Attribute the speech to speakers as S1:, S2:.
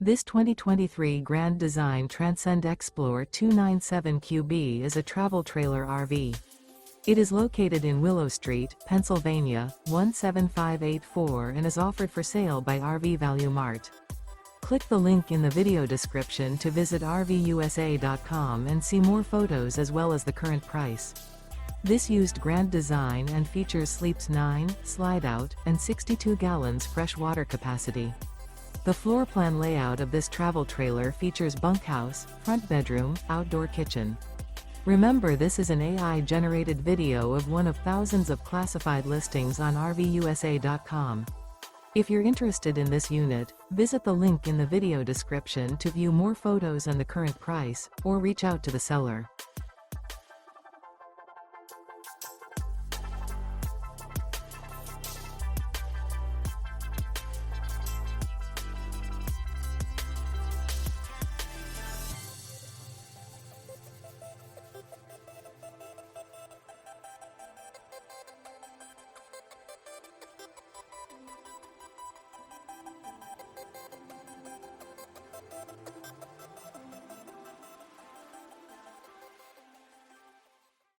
S1: This 2023 Grand Design Transcend Xplor 297QB is a travel trailer RV. It is located in Willow Street, Pennsylvania, 17584 and is offered for sale by RV Value Mart. Click the link in the video description to visit RVUSA.com and see more photos as well as the current price. This used Grand Design and features sleeps 9, Slideout, and 62 gallons fresh water capacity. The floor plan layout of this travel trailer features bunkhouse, front bedroom, outdoor kitchen. Remember, this is an AI-generated video of one of thousands of classified listings on RVUSA.com. If you're interested in this unit, visit the link in the video description to view more photos and the current price, or reach out to the seller.